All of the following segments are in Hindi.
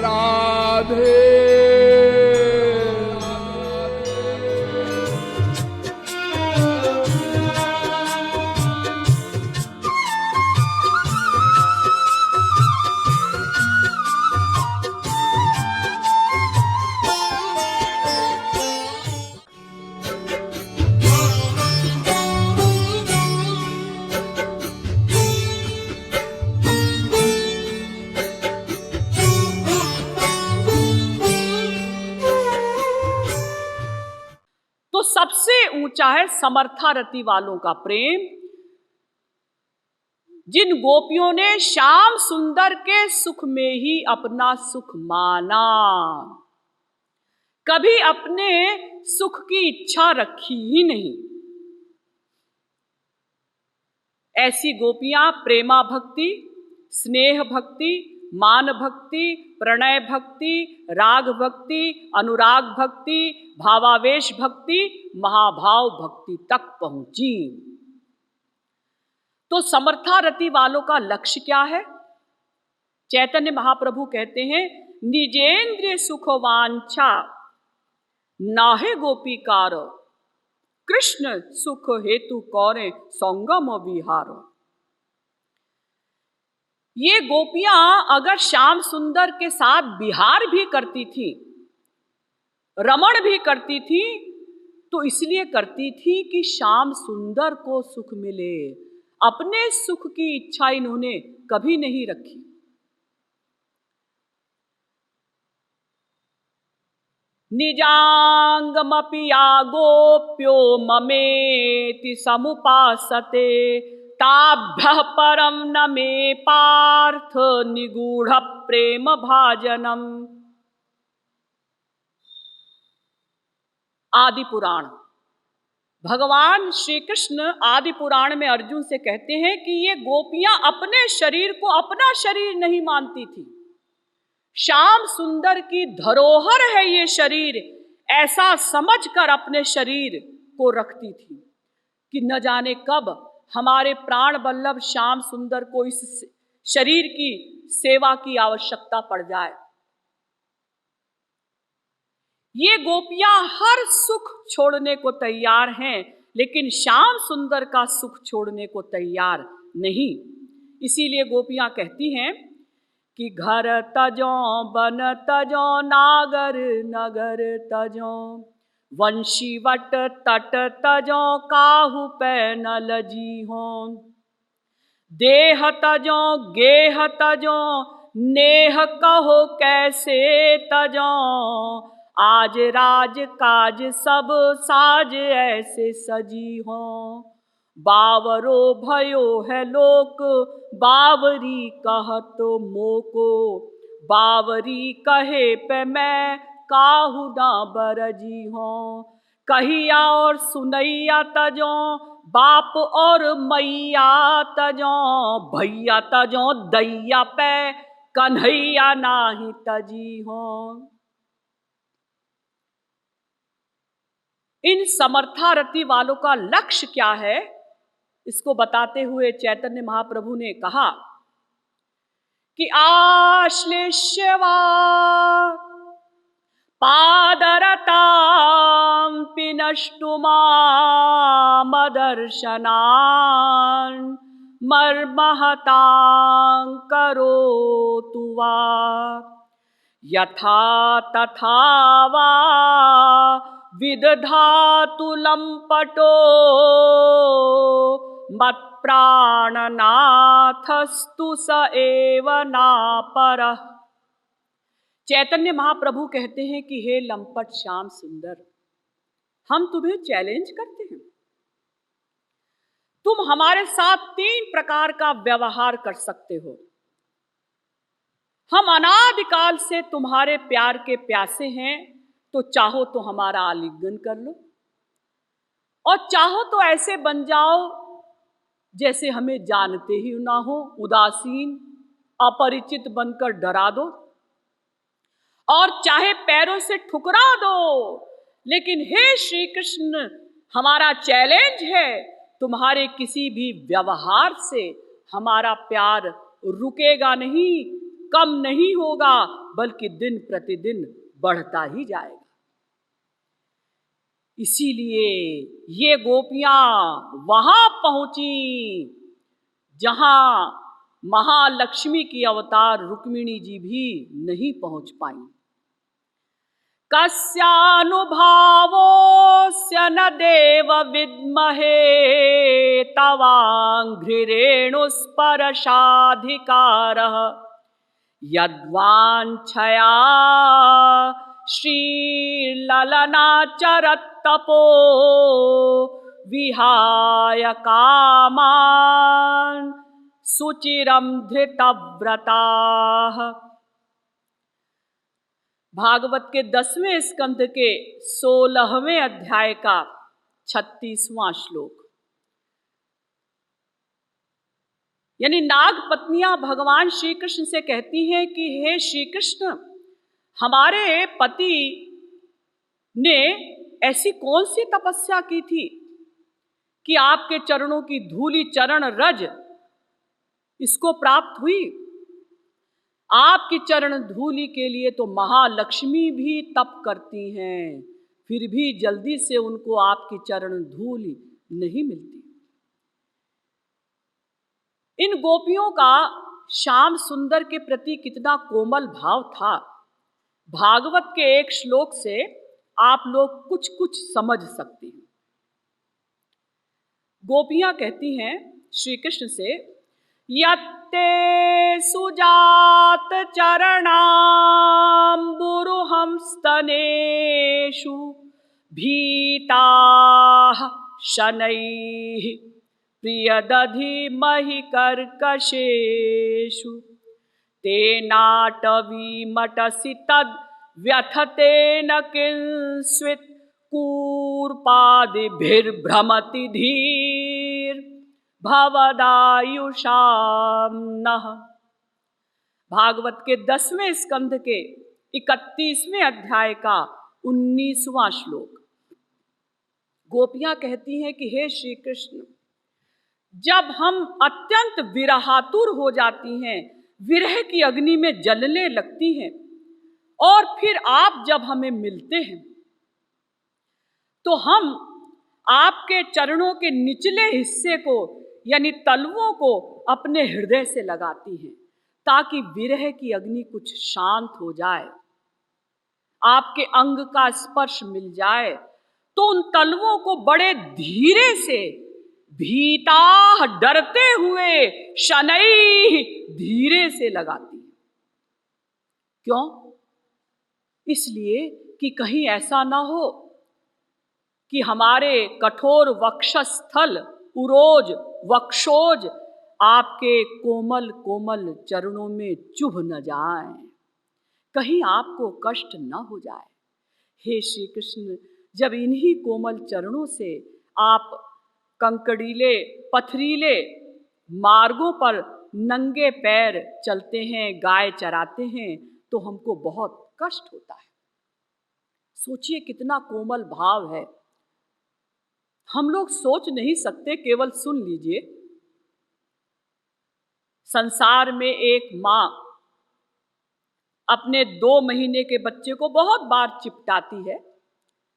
राधे। तो सबसे ऊंचा है समर्थारति वालों का प्रेम। जिन गोपियों ने श्याम सुंदर के सुख में ही अपना सुख माना, कभी अपने सुख की इच्छा रखी ही नहीं, ऐसी गोपियां प्रेमा भक्ति, स्नेह भक्ति, मान भक्ति, प्रणय भक्ति, राग भक्ति, अनुराग भक्ति, भावावेश भक्ति, महाभाव भक्ति तक पहुंची। तो समर्थारति वालों का लक्ष्य क्या है? चैतन्य महाप्रभु कहते हैं, निजेंद्रिय सुख वांछा नाहे गोपीकार, कृष्ण सुख हेतु कौरे संगम विहार। ये गोपियां अगर श्याम सुंदर के साथ विहार भी करती थी, रमण भी करती थी, तो इसलिए करती थी कि श्याम सुंदर को सुख मिले। अपने सुख की इच्छा इन्होंने कभी नहीं रखी। निजांगमपि या गोप्यो ममेति समुपासते, ताभ्यः परम न मे पार्थ निगूढ़ प्रेम भाजनम। आदि पुराण, भगवान श्री कृष्ण आदि पुराण में अर्जुन से कहते हैं कि ये गोपियां अपने शरीर को अपना शरीर नहीं मानती थी। श्याम सुंदर की धरोहर है ये शरीर, ऐसा समझकर अपने शरीर को रखती थी कि न जाने कब हमारे प्राण वल्लभ श्याम सुंदर को इस शरीर की सेवा की आवश्यकता पड़ जाए। ये गोपियां हर सुख छोड़ने को तैयार हैं, लेकिन श्याम सुंदर का सुख छोड़ने को तैयार नहीं। इसीलिए गोपियां कहती हैं कि घर तजो बन तजो नागर नगर तजो, वंशीवट तट तजो काहू पे न लजी हो, देह तजो गेह तजो नेह कहो कैसे तजो, आज राज काज सब साज ऐसे सजी हो, बावरो भयो है लोक बावरी कहत मोको, बावरी कहे पे मैं काहू ना बरजी हो, कहिया और सुनैया तजो बाप और मैया तजो, भैया तजो दैया पे कन्हैया नाही तजी हो। इन समर्थारति वालों का लक्ष्य क्या है, इसको बताते हुए चैतन्य महाप्रभु ने कहा कि आश्लेष्यवा पादरतां पिनष्टुमा मदर्शनान् मर्महतां करोतु वा, यथा तथा वा विदधातु लंपटो मत प्राणनाथस्तु स एव नापरः। चैतन्य महाप्रभु कहते हैं कि हे लंपट श्याम सुंदर, हम तुम्हें चैलेंज करते हैं। तुम हमारे साथ 3 प्रकार का व्यवहार कर सकते हो। हम अनादिकाल से तुम्हारे प्यार के प्यासे हैं, तो चाहो तो हमारा आलिंगन कर लो, और चाहो तो ऐसे बन जाओ जैसे हमें जानते ही ना हो, उदासीन अपरिचित बनकर डरा दो, और चाहे पैरों से ठुकरा दो। लेकिन हे श्री कृष्ण, हमारा चैलेंज है, तुम्हारे किसी भी व्यवहार से हमारा प्यार रुकेगा नहीं, कम नहीं होगा, बल्कि दिन प्रतिदिन बढ़ता ही जाएगा। इसीलिए ये गोपियां वहां पहुंची जहां महालक्ष्मी की अवतार रुक्मिणी जी भी नहीं पहुंच पाई। कस्यानुभावोऽस्य न देव विद्महे तवाङ्घ्रिरेणुस्पर्शाधिकारः यद्वाञ्छया श्रीललनाचरत्तपो विहाय कामान् सुचिरं धृतव्रताः। भागवत के 10वें स्कंध के 16वें अध्याय का 36वां श्लोक। यानी नाग पत्नियां भगवान श्री कृष्ण से कहती हैं कि हे श्री कृष्ण, हमारे पति ने ऐसी कौन सी तपस्या की थी कि आपके चरणों की धूलि चरण रज इसको प्राप्त हुई। आपकी चरण धूलि के लिए तो महालक्ष्मी भी तप करती हैं, फिर भी जल्दी से उनको आपकी चरण धूलि नहीं मिलती। इन गोपियों का श्याम सुंदर के प्रति कितना कोमल भाव था, भागवत के एक श्लोक से आप लोग कुछ कुछ समझ सकते हैं। गोपियां कहती हैं श्री कृष्ण से, यत्ते सुजात चरणाम्बुरुहं स्तनेषु भीताः शनैः प्रियदधिमहि कर्कशेषु तेनाटवीमटसि तद् व्यथतेन किंस्वित् कूर्पादिभिर्भ्रमति धीर् भवदायुषाम नः। भागवत के 10वें स्कंध के 31वें अध्याय का 19वां श्लोक। गोपियां कहती हैं कि हे श्री कृष्ण, जब हम अत्यंत विरहातुर हो जाती हैं, विरह की अग्नि में जलने लगती हैं, और फिर आप जब हमें मिलते हैं तो हम आपके चरणों के निचले हिस्से को यानी तलवों को अपने हृदय से लगाती हैं ताकि विरह की अग्नि कुछ शांत हो जाए, आपके अंग का स्पर्श मिल जाए। तो उन तलवों को बड़े धीरे से, भीता डरते हुए, शनैः धीरे से लगाती है। क्यों? इसलिए कि कहीं ऐसा ना हो कि हमारे कठोर वक्षस्थल, उरोज, वक्षोज आपके कोमल कोमल चरणों में चुभ न जाएं, कहीं आपको कष्ट न हो जाए। हे श्री कृष्ण, जब इन्हीं कोमल चरणों से आप कंकड़ीले पथरीले मार्गों पर नंगे पैर चलते हैं, गाय चराते हैं, तो हमको बहुत कष्ट होता है। सोचिए कितना कोमल भाव है, हम लोग सोच नहीं सकते, केवल सुन लीजिए। संसार में एक माँ अपने 2 महीने के बच्चे को बहुत बार चिपटाती है,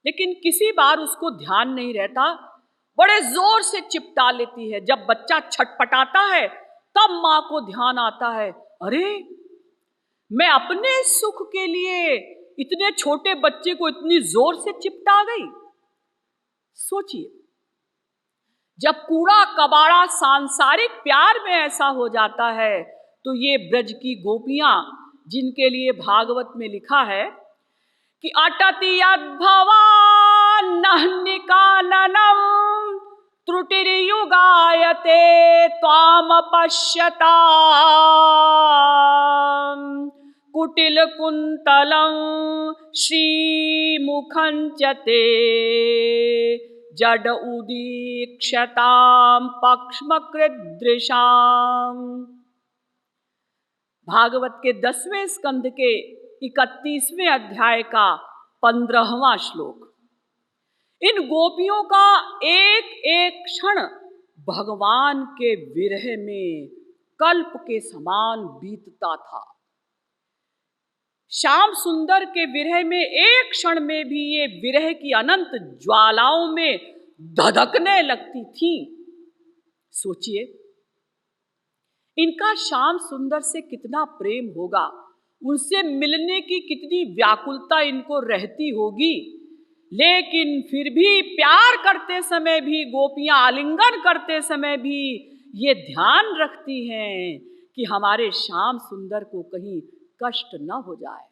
लेकिन किसी बार उसको ध्यान नहीं रहता, बड़े जोर से चिपटा लेती है। जब बच्चा छटपटाता है तब माँ को ध्यान आता है, अरे मैं अपने सुख के लिए इतने छोटे बच्चे को इतनी जोर से चिपटा गई। सोचिए, जब कूड़ा कबाड़ा सांसारिक प्यार में ऐसा हो जाता है, तो ये ब्रज की गोपियां, जिनके लिए भागवत में लिखा है कि अटति यद्भवान्नः निकाननम् त्रुटिर्युगायते त्वाम पश्यताम् कुटिल कुंतलं श्रीमुखं च ते जड उदीक्षतां पक्ष्मकृदृशाम्। भागवत के 10वें स्कंध के 31वें अध्याय का 15वां श्लोक। इन गोपियों का एक एक क्षण भगवान के विरह में कल्प के समान बीतता था। श्याम सुंदर के विरह में एक क्षण में भी ये विरह की अनंत ज्वालाओं में धधकने लगती थी। सोचिए, इनका श्याम सुंदर से कितना प्रेम होगा, उनसे मिलने की कितनी व्याकुलता इनको रहती होगी, लेकिन फिर भी प्यार करते समय भी, गोपियां आलिंगन करते समय भी ये ध्यान रखती हैं कि हमारे श्याम सुंदर को कहीं कष्ट न हो जाए।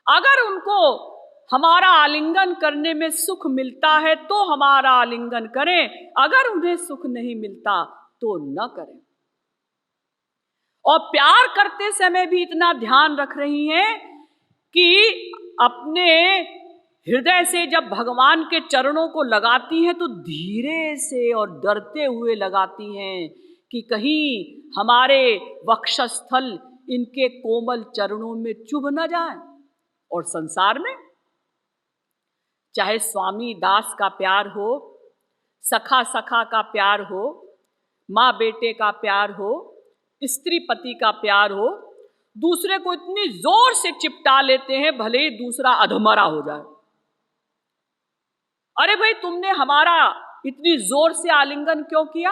अगर उनको हमारा आलिंगन करने में सुख मिलता है तो हमारा आलिंगन करें, अगर उन्हें सुख नहीं मिलता तो न करें। और प्यार करते समय भी इतना ध्यान रख रही हैं कि अपने हृदय से जब भगवान के चरणों को लगाती हैं तो धीरे से और डरते हुए लगाती हैं कि कहीं हमारे वक्षस्थल इनके कोमल चरणों में चुभ न जाए। और संसार में चाहे स्वामी दास का प्यार हो, सखा सखा का प्यार हो, माँ बेटे का प्यार हो, स्त्री पति का प्यार हो, दूसरे को इतनी जोर से चिपटा लेते हैं भले ही दूसरा अधमरा हो जाए। अरे भाई, तुमने हमारा इतनी जोर से आलिंगन क्यों किया?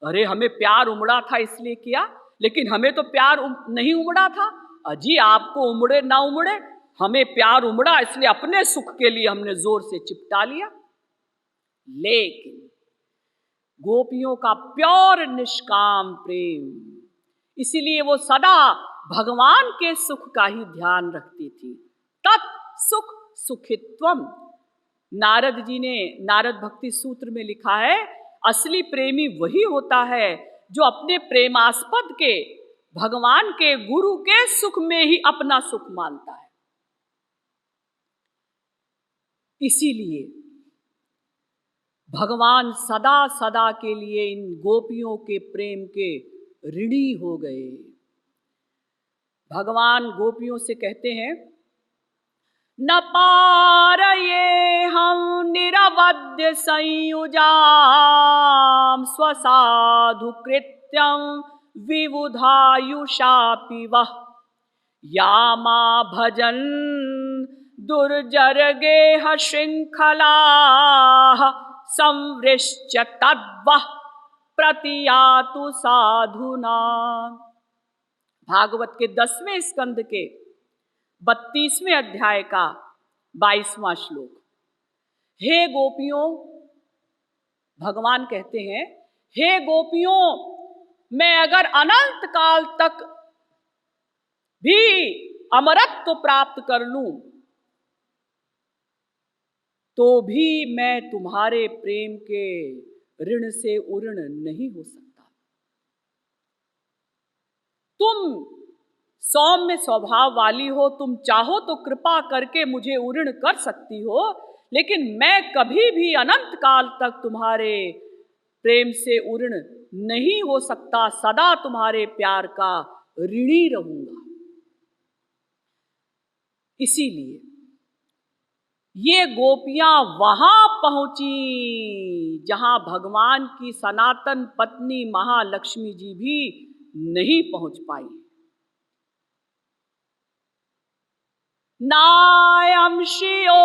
अरे हमें प्यार उमड़ा था इसलिए किया, लेकिन हमें तो प्यार नहीं उमड़ा था। अजी, आपको उमड़े ना उमड़े, हमें प्यार उमड़ा इसलिए अपने सुख के लिए हमने जोर से चिपटा लिया। लेकिन गोपियों का प्योर निष्काम प्रेम, इसीलिए वो सदा भगवान के सुख का ही ध्यान रखती थी। तत् सुख सुखित्वम, नारद जी ने नारद भक्ति सूत्र में लिखा है, असली प्रेमी वही होता है जो अपने प्रेमास्पद के भगवान के गुरु के सुख में ही अपना सुख मानता है। इसीलिए भगवान सदा सदा के लिए इन गोपियों के प्रेम के ऋणी हो गए। भगवान गोपियों से कहते हैं, न पारये हम निरवध्य संयुजाम स्वसाधु कृत्यं विबुधायुषापि वः यामा भजन दुर्जर गेह श्रृंखला संवृश्च तद्वः प्रतियातु साधुना। भागवत के 10वें स्कंद के 32वें अध्याय का 22वां श्लोक। हे गोपियों, भगवान कहते हैं, हे गोपियों, मैं अगर अनंत काल तक भी अमरत्व प्राप्त कर लूं तो भी मैं तुम्हारे प्रेम के ऋण से उऋण नहीं हो सकता। तुम सौम्य स्वभाव वाली हो, तुम चाहो तो कृपा करके मुझे उऋण कर सकती हो, लेकिन मैं कभी भी अनंत काल तक तुम्हारे प्रेम से उऋण नहीं हो सकता, सदा तुम्हारे प्यार का ऋणी रहूंगा। इसीलिए ये गोपियां वहां पहुंची जहां भगवान की सनातन पत्नी महालक्ष्मी जी भी नहीं पहुंच पाई। नायं श्रियो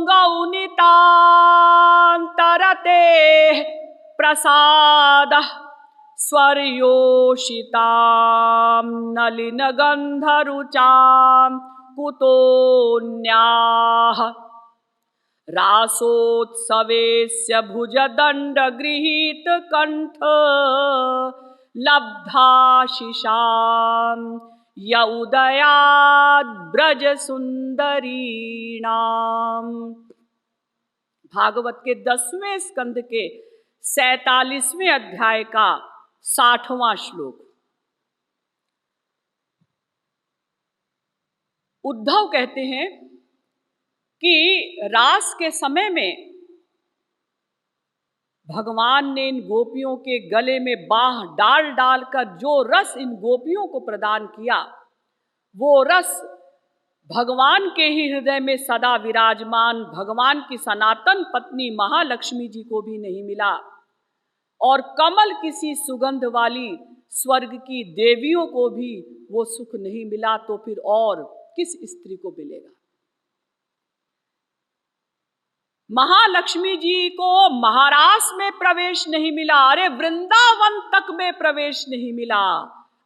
गौनितांतरते प्रसादः स्वर्योषितां नलिन गंधरुचां कुतोऽन्याः रासोत्सवेस्य भुजदंड गृहीत कंठ लब्धाशिषां य उदयाद ब्रज सुंदरीणाम। भागवत के 10वें स्कंद के 47वें अध्याय का 60वां श्लोक। उद्धव कहते हैं कि रास के समय में भगवान ने इन गोपियों के गले में बाह डाल डालकर जो रस इन गोपियों को प्रदान किया, वो रस भगवान के ही हृदय में सदा विराजमान भगवान की सनातन पत्नी महालक्ष्मी जी को भी नहीं मिला। और कमल किसी सुगंध वाली स्वर्ग की देवियों को भी वो सुख नहीं मिला, तो फिर और किस स्त्री को मिलेगा। महालक्ष्मी जी को महाराष्ट्र में प्रवेश नहीं मिला, अरे वृंदावन तक में प्रवेश नहीं मिला।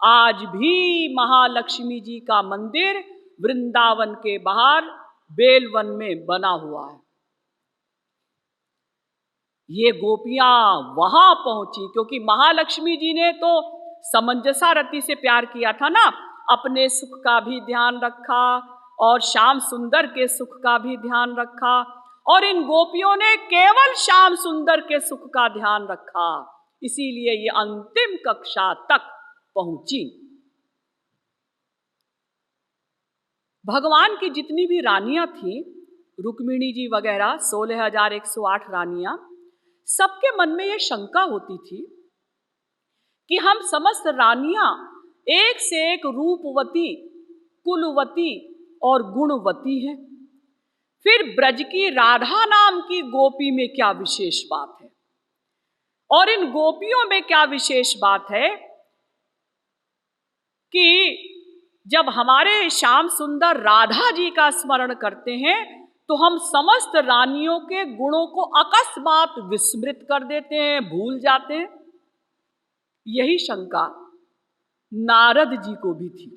आज भी महालक्ष्मी जी का मंदिर वृंदावन के बाहर बेलवन में बना हुआ है। ये गोपियां वहां पहुंची क्योंकि महालक्ष्मी जी ने तो समंजसा रति से प्यार किया था ना, अपने सुख का भी ध्यान रखा और श्याम सुंदर के सुख का भी ध्यान रखा, और इन गोपियों ने केवल श्याम सुंदर के सुख का ध्यान रखा, इसीलिए ये अंतिम कक्षा तक पहुंची। भगवान की जितनी भी रानियां थी, रुक्मिणी जी वगैरह 16,108 रानियां, सबके मन में यह शंका होती थी कि हम समस्त रानियां एक से एक रूपवती, कुलवती और गुणवती हैं, फिर ब्रज की राधा नाम की गोपी में क्या विशेष बात है, और इन गोपियों में क्या विशेष बात है कि जब हमारे श्याम सुंदर राधा जी का स्मरण करते हैं तो हम समस्त रानियों के गुणों को अकस्मात विस्मृत कर देते हैं, भूल जाते हैं। यही शंका नारद जी को भी थी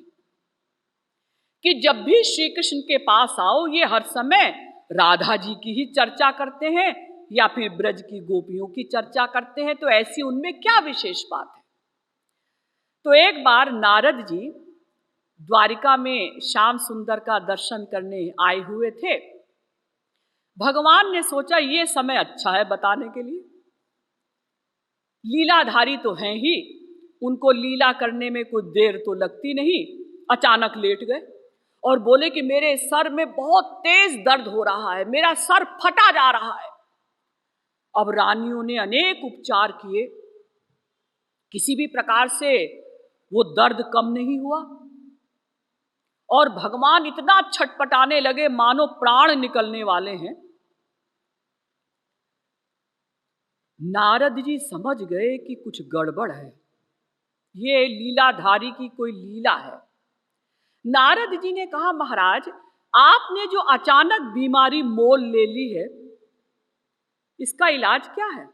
कि जब भी श्री कृष्ण के पास आओ ये हर समय राधा जी की ही चर्चा करते हैं या फिर ब्रज की गोपियों की चर्चा करते हैं, तो ऐसी उनमें क्या विशेष बात है। तो एक बार नारद जी द्वारिका में श्याम सुंदर का दर्शन करने आए हुए थे। भगवान ने सोचा ये समय अच्छा है बताने के लिए, लीलाधारी तो हैं ही, उनको लीला करने में कुछ देर तो लगती नहीं। अचानक लेट गए और बोले कि मेरे सर में बहुत तेज दर्द हो रहा है, मेरा सर फटा जा रहा है। अब रानियों ने अनेक उपचार किए, किसी भी प्रकार से वो दर्द कम नहीं हुआ, और भगवान इतना छटपटाने लगे मानो प्राण निकलने वाले हैं। नारद जी समझ गए कि कुछ गड़बड़ है, ये लीलाधारी की कोई लीला है। नारद जी ने कहा, महाराज आपने जो अचानक बीमारी मोल ले ली है, इसका इलाज क्या है।